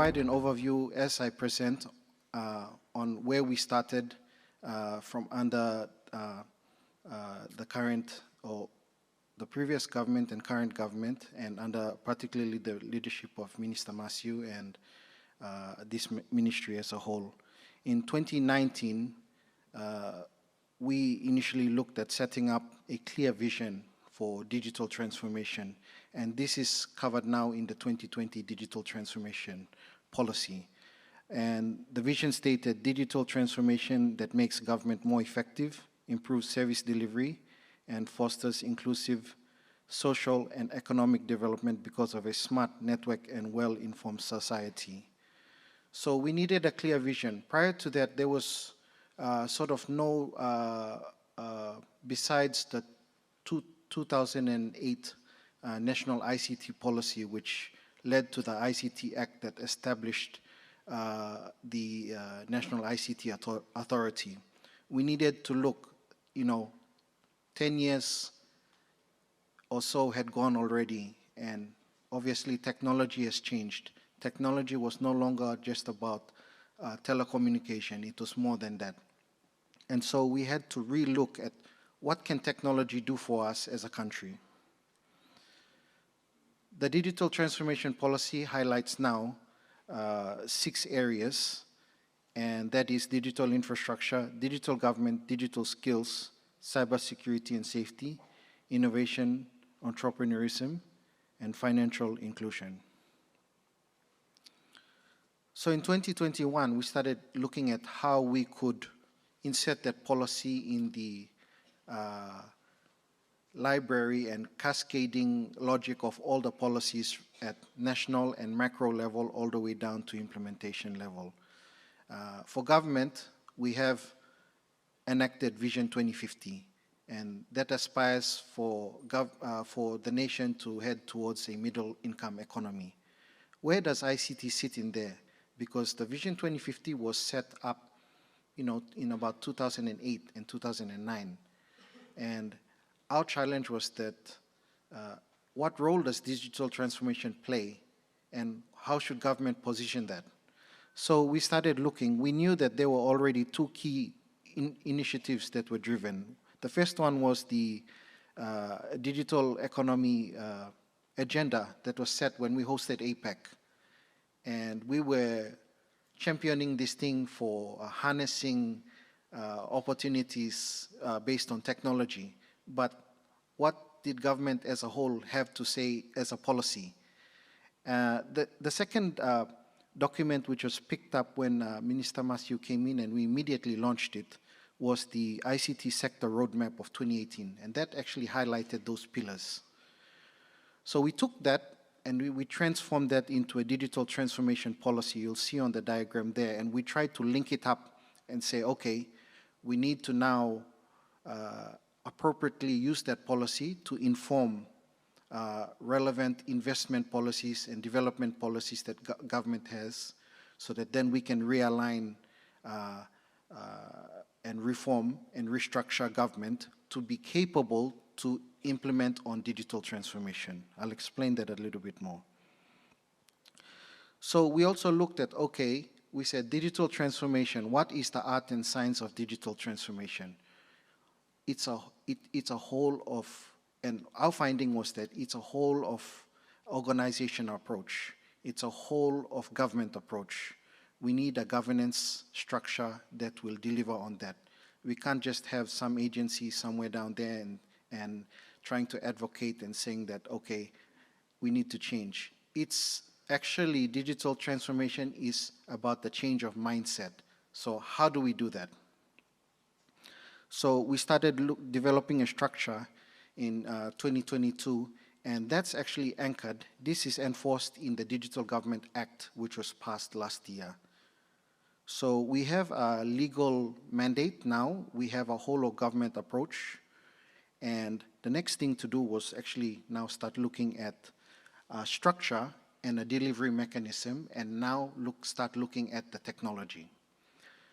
provide an overview as I present on where we started from under the current or the previous government and current government, and under particularly the leadership of Minister Masiu and this ministry as a whole. In 2019, we initially looked at setting up a clear vision for digital transformation, and this is covered now in the 2020 Digital Transformation Policy. And the vision stated digital transformation that makes government more effective, improves service delivery, and fosters inclusive social and economic development because of a smart network and well-informed society. So we needed a clear vision. Prior to that, there was sort of no, besides the 2008 National ICT Policy, which led to the ICT Act that established the National ICT Authority. We needed to look, 10 years or so had gone already, and obviously technology has changed. Technology was no longer just about telecommunication, it was more than that. And so we had to re-look at what can technology do for us as a country. The Digital Transformation Policy highlights now 6 areas, and that is digital infrastructure, digital government, digital skills, cybersecurity and safety, innovation, entrepreneurism, and financial inclusion. So in 2021, we started looking at how we could insert that policy in the library and cascading logic of all the policies at national and macro level all the way down to implementation level. For government, we have enacted Vision 2050, and that aspires for the nation to head towards a middle income economy. Where does ICT sit in there? Because the Vision 2050 was set up in about 2008 and 2009. And our challenge was that what role does digital transformation play, and how should government position that? So we started looking. We knew that there were already 2 key initiatives that were driven. The first one was the digital economy agenda that was set when we hosted APEC. And we were championing this thing for harnessing opportunities based on technology. But what did government as a whole have to say as a policy? The second document, which was picked up when Minister Masiu came in and we immediately launched it, was the ICT Sector Roadmap of 2018, and that actually highlighted those pillars. So we took that and we transformed that into a digital transformation policy. You'll see on the diagram there, and we tried to link it up and say, okay, we need to now appropriately use that policy to inform relevant investment policies and development policies that government has, so that then we can realign and reform and restructure government to be capable to implement on digital transformation. I'll explain that a little bit more. So we also looked at, okay, we said digital transformation, what is the art and science of digital transformation? It's a whole of, and our finding was that it's a whole of organization approach. It's a whole of government approach. We need a governance structure that will deliver on that. We can't just have some agency somewhere down there and trying to advocate and saying that, okay, we need to change. It's actually, digital transformation is about the change of mindset. So how do we do that? So we started developing a structure in 2022, and that's actually anchored. This is enforced in the Digital Government Act, which was passed last year. So we have a legal mandate now. We have a whole of government approach. And the next thing to do was actually now start looking at structure and a delivery mechanism, and now start looking at the technology.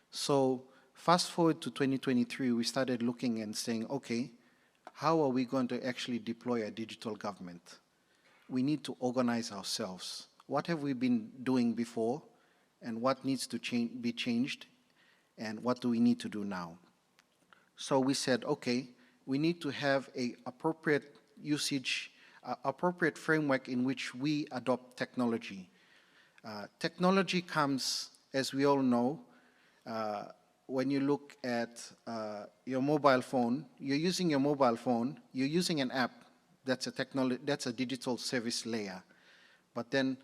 So fast forward to 2023, we started looking and saying, okay, how are we going to actually deploy a digital government? We need to organize ourselves. what have we been doing before, and what needs to be changed, and what do we need to do now? So we said, okay, we need to have a appropriate usage, appropriate framework in which we adopt technology. Technology comes, as we all know, when you look at your mobile phone, you're using your mobile phone, you're using an app, that's a digital service layer. But then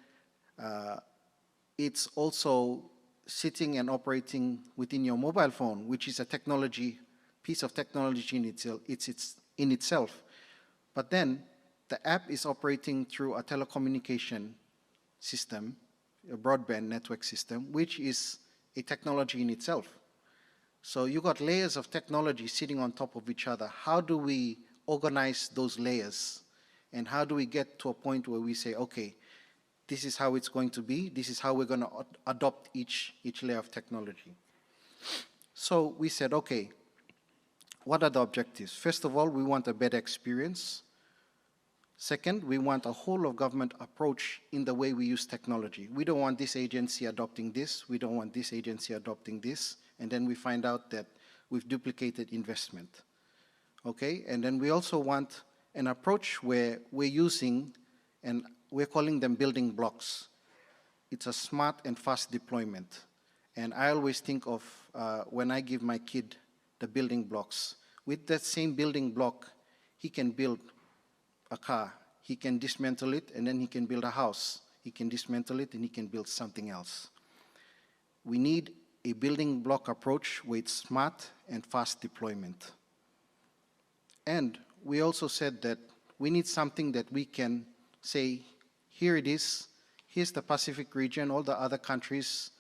it's also sitting and operating within your mobile phone, which is a piece of technology in itself. But then the app is operating through a telecommunication system, a broadband network system, which is a technology in itself. So you got layers of technology sitting on top of each other. How do we organize those layers? And how do we get to a point where we say, okay, this is how it's going to be, this is how we're going to adopt each layer of technology. So we said, okay, what are the objectives? First of all, we want a better experience. Second, we want a whole of government approach in the way we use technology. We don't want this agency adopting this, we don't want this agency adopting this, and then we find out that we've duplicated investment. Okay, and then we also want an approach where we're using, and we're calling them building blocks. It's a smart and fast deployment. And I always think of when I give my kid the building blocks. With that same building block, he can build a car. He can dismantle it, and then he can build a house. He can dismantle it, and he can build something else. We need a building block approach with smart and fast deployment. And we also said that we need something that we can say, here it is, here's the Pacific region, all the other countries,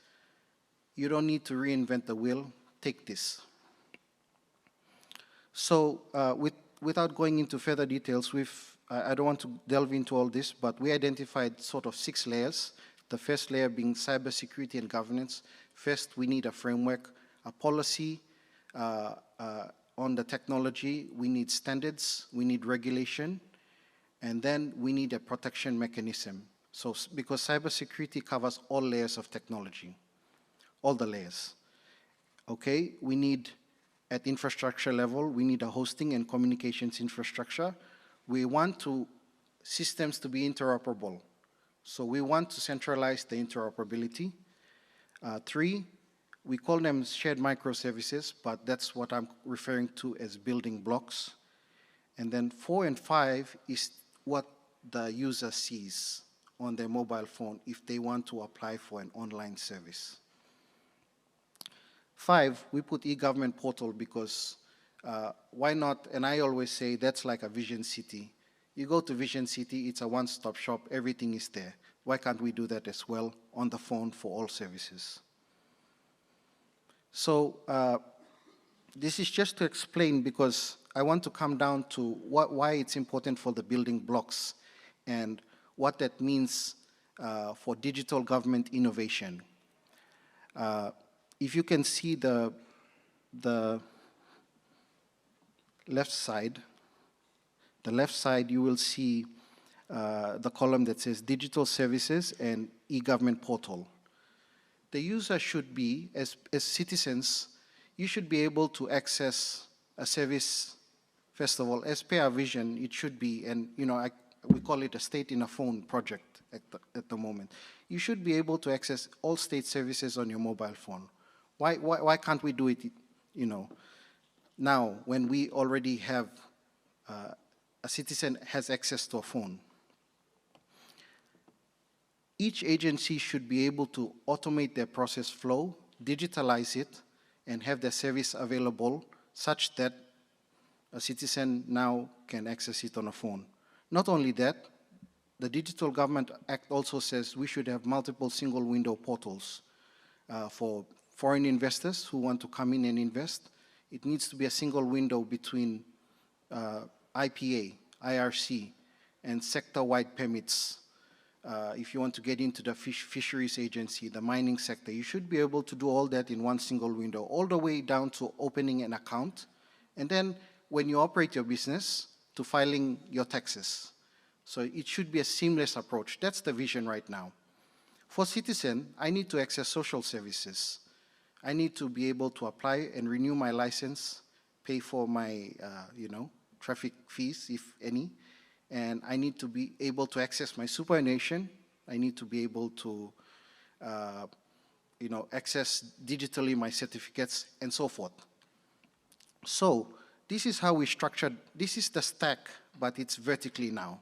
you don't need to reinvent the wheel, take this. So without going into further details, I don't want to delve into all this, but we identified sort of 6 layers. The first layer being cybersecurity and governance. First, we need a framework, a policy on the technology. We need standards, we need regulation, and then we need a protection mechanism. So, because cybersecurity covers all layers of technology, all the layers. Okay, we need, at infrastructure level, we need a hosting and communications infrastructure. We want systems to be interoperable. So we want to centralize the interoperability. 3, we call them shared microservices, but that's what I'm referring to as building blocks. And then 4 and 5 is what the user sees on their mobile phone if they want to apply for an online service. 5, we put e-government portal because why not? And I always say that's like a Vision City. You go to Vision City, it's a one-stop shop, everything is there. Why can't we do that as well on the phone for all services? So this is just to explain, because I want to come down to why it's important for the building blocks and what that means for digital government innovation. If you can see the left side, you will see the column that says digital services and e-government portal. The user should be, as citizens, you should be able to access a service. First of all, as per our vision, it should be, and we call it a state in a phone project at the moment. You should be able to access all state services on your mobile phone. Why can't we do it, now when we already have a citizen has access to a phone? Each agency should be able to automate their process flow, digitalize it, and have their service available such that a citizen now can access it on a phone. Not only that, the Digital Government Act also says we should have multiple single window portals for foreign investors who want to come in and invest. It needs to be a single window between IPA, IRC, and sector-wide permits. If you want to get into the fisheries agency, the mining sector, you should be able to do all that in one single window, all the way down to opening an account, and then when you operate your business, to filing your taxes. So it should be a seamless approach. That's the vision right now. For citizen, I need to access social services. I need to be able to apply and renew my license, pay for my, traffic fees, if any, and I need to be able to access my superannuation. I need to be able to, access digitally my certificates and so forth. So this is how we structured, this is the stack, but it's vertically now.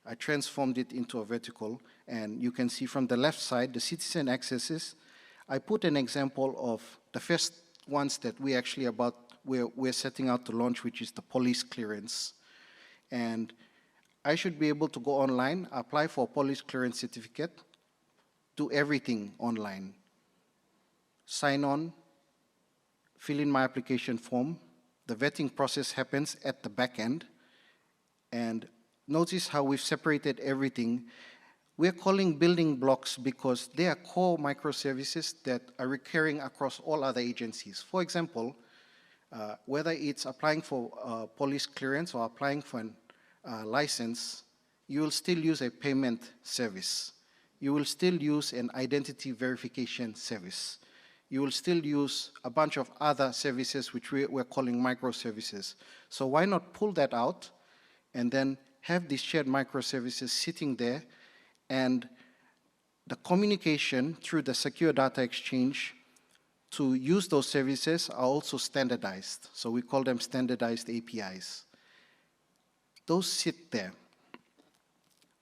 I transformed it into a vertical, and you can see from the left side, the citizen accesses. I put an example of the first ones that we're setting out to launch, which is the police clearance. And I should be able to go online, apply for a police clearance certificate, do everything online. Sign on, fill in my application form. The vetting process happens at the back end. And notice how we've separated everything. We're calling building blocks because they are core microservices that are recurring across all other agencies. For example, whether it's applying for police clearance or applying for a license, you will still use a payment service. You will still use an identity verification service. You will still use a bunch of other services which we're calling microservices. So why not pull that out and then have these shared microservices sitting there, and the communication through the secure data exchange to use those services are also standardized. So we call them standardized APIs. Those sit there.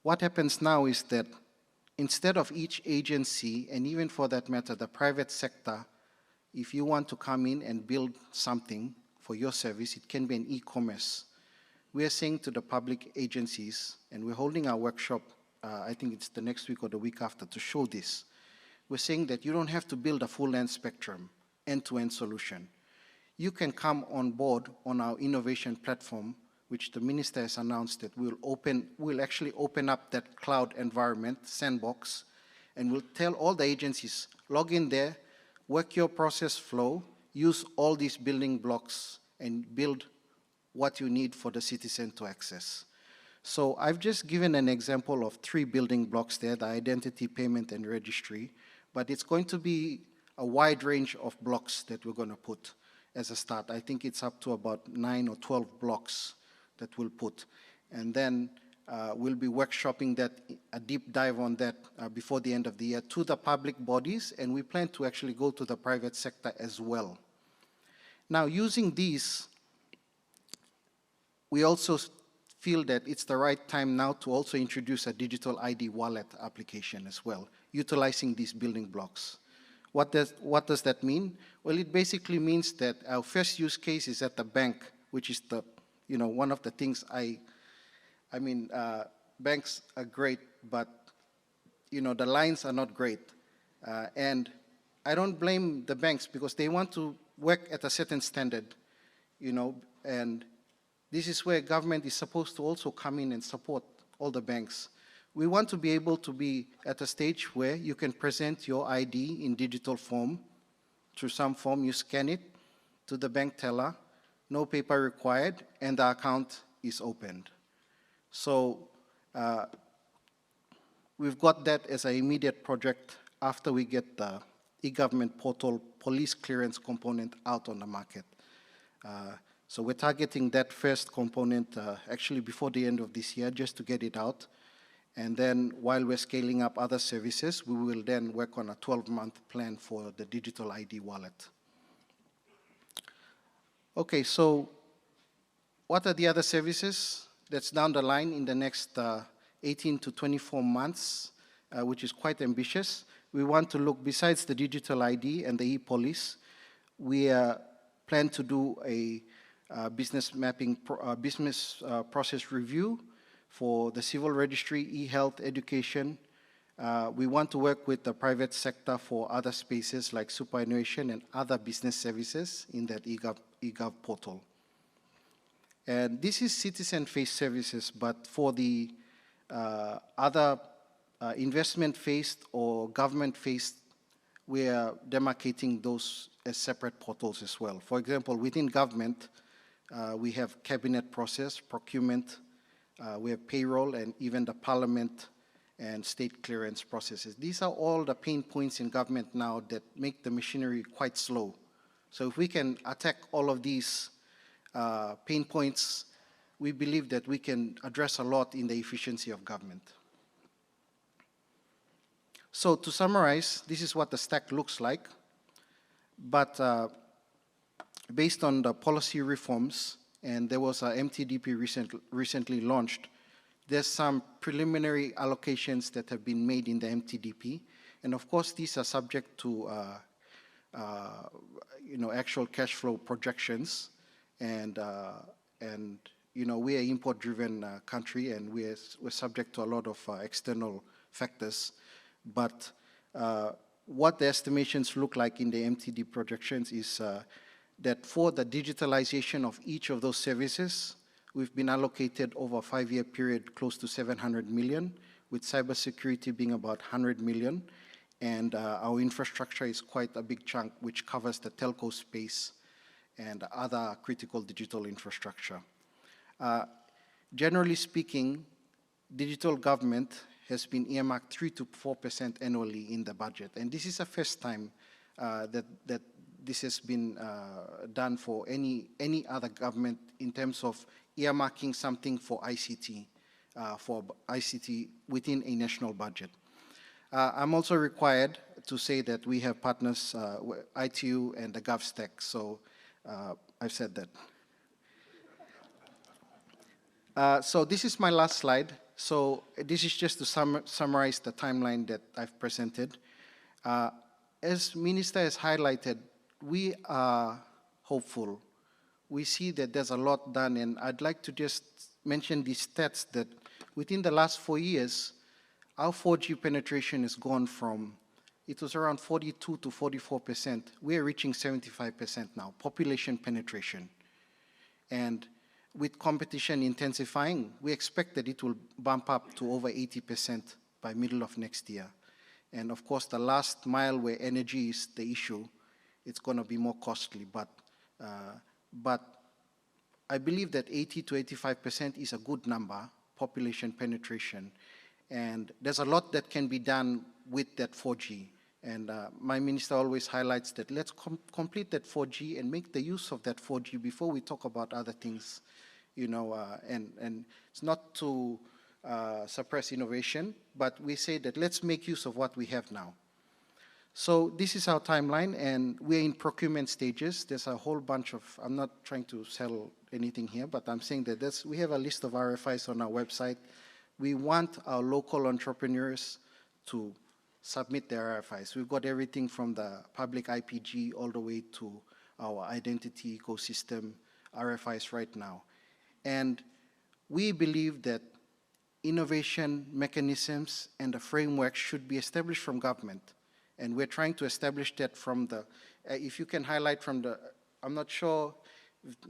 What happens now is that instead of each agency, and even for that matter, the private sector, if you want to come in and build something for your service, it can be an e-commerce. We are saying to the public agencies, and we're holding our workshop, I think it's the next week or the week after, to show this. We're saying that you don't have to build a full-end spectrum, end-to-end solution. You can come on board on our innovation platform, which the minister has announced that we'll actually open up that cloud environment, sandbox, and we'll tell all the agencies, log in there, work your process flow, use all these building blocks, and build what you need for the citizen to access. So I've just given an example of 3 building blocks there, the identity, payment, and registry, but it's going to be a wide range of blocks that we're going to put as a start. I think it's up to about 9 or 12 blocks that we'll put. And then we'll be workshopping that, a deep dive on that before the end of the year to the public bodies, and we plan to actually go to the private sector as well. Now, using these, we also feel that it's the right time now to also introduce a digital ID wallet application as well, utilizing these building blocks. What does that mean? Well, it basically means that our first use case is at the bank, which is the, one of the things banks are great, but, the lines are not great. And I don't blame the banks because they want to work at a certain standard, and this is where government is supposed to also come in and support all the banks. We want to be able to be at a stage where you can present your ID in digital form, through some form, you scan it to the bank teller, no paper required, and the account is opened. So we've got that as an immediate project after we get the e-government portal police clearance component out on the market. So we're targeting that first component actually before the end of this year, just to get it out. And then while we're scaling up other services, we will then work on a 12-month plan for the digital ID wallet. Okay, so what are the other services that's down the line in the next 18 to 24 months, which is quite ambitious? We want to look, besides the digital ID and the e-police, we plan to do a business mapping, business process review for the civil registry, e-health, education. We want to work with the private sector for other spaces like superannuation and other business services in that eGov portal. And this is citizen-faced services, but for the other investment-faced or government-faced, we are demarcating those as separate portals as well. For example, within government, we have cabinet process, procurement, we have payroll, and even the parliament and state clearance processes. These are all the pain points in government now that make the machinery quite slow. So if we can attack all of these pain points, we believe that we can address a lot in the efficiency of government. So to summarize, this is what the stack looks like. But based on the policy reforms, and there was a MTDP recently launched, there's some preliminary allocations that have been made in the MTDP. And of course, these are subject to actual cash flow projections. And we're an import-driven country, and we're subject to a lot of external factors. But what the estimations look like in the MTD projections is that for the digitalization of each of those services, we've been allocated over a 5-year period close to 700 million, with cybersecurity being about 100 million. And our infrastructure is quite a big chunk, which covers the telco space and other critical digital infrastructure. Generally speaking, digital government has been earmarked 3 to 4% annually in the budget. And this is the first time that this has been done for any other government in terms of earmarking something for ICT within a national budget. I'm also required to say that we have partners, ITU and the GovStack, so I've said that. So this is my last slide. So this is just to summarize the timeline that I've presented. As Minister has highlighted, we are hopeful. We see that there's a lot done, and I'd like to just mention these stats that within the last 4 years, our 4G penetration has gone from, it was around 42 to 44%. We're reaching 75% now, population penetration. And with competition intensifying, we expect that it will bump up to over 80% by middle of next year. And of course, the last mile where energy is the issue, it's going to be more costly. But I believe that 80 to 85% is a good number, population penetration. And there's a lot that can be done with that 4G. And my minister always highlights that let's complete that 4G and make the use of that 4G before we talk about other things, and it's not to suppress innovation, but we say that let's make use of what we have now. So this is our timeline, and we're in procurement stages. There's a whole bunch of, I'm not trying to sell anything here, but I'm saying that we have a list of RFIs on our website. We want our local entrepreneurs to submit their RFIs. We've got everything from the public IPG all the way to our identity ecosystem RFIs right now. And we believe that innovation mechanisms and the framework should be established from government. And we're trying to establish that from the, if you can highlight from the, I'm not sure,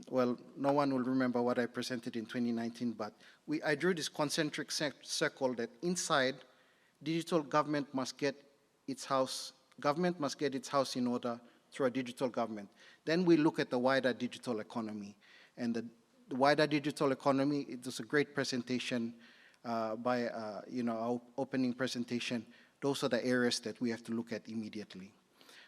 well, no one will remember what I presented in 2019, but I drew this concentric circle that inside, digital government must get its house in order through a digital government. Then we look at the wider digital economy. And the wider digital economy, it was a great presentation by our opening presentation. Those are the areas that we have to look at immediately.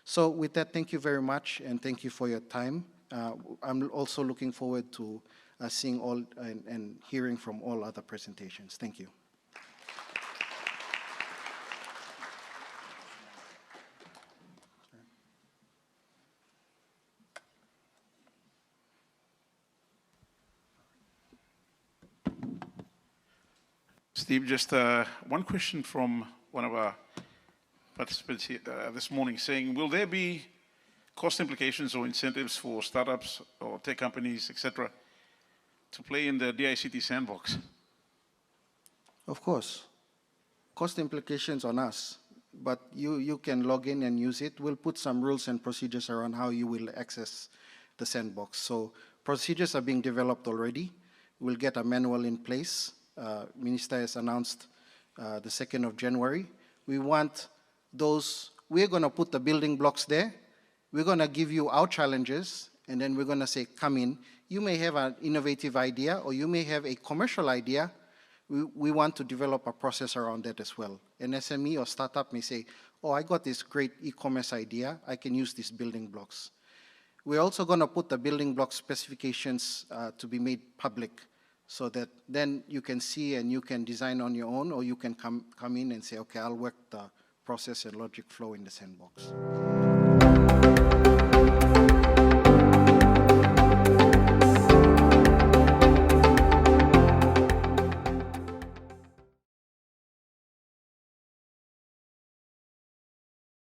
So with that, thank you very much, and thank you for your time. I'm also looking forward to seeing all and hearing from all other presentations. Thank you. Steve, just one question from one of our participants here, this morning, saying, will there be cost implications or incentives for startups or tech companies, etc., to play in the DICT sandbox? Of course. Cost implications on us, but you can log in and use it. We'll put some rules and procedures around how you will access the sandbox. So procedures are being developed already. We'll get a manual in place. Minister has announced the 2nd of January. We want those, we're going to put the building blocks there. We're going to give you our challenges, and then we're going to say, come in. You may have an innovative idea, or you may have a commercial idea, we want to develop a process around that as well. An SME or startup may say, oh, I got this great e-commerce idea, I can use these building blocks. We're also going to put the building block specifications to be made public, so that then you can see and you can design on your own, or you can come in and say, okay, I'll work the process and logic flow in the sandbox.